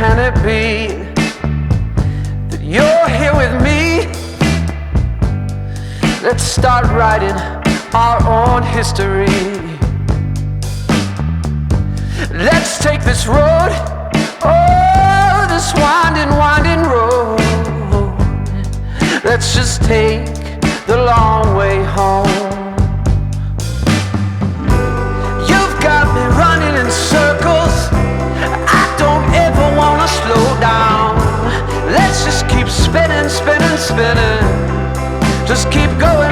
can it be that you're here with me? Let's start writing our own history. Let's take this road, oh, this winding, winding road. Let's just take the long way home. You've got me running in circles. I don't ever wanna slow down. Let's just keep spinning, spinning, spinning. Just keep going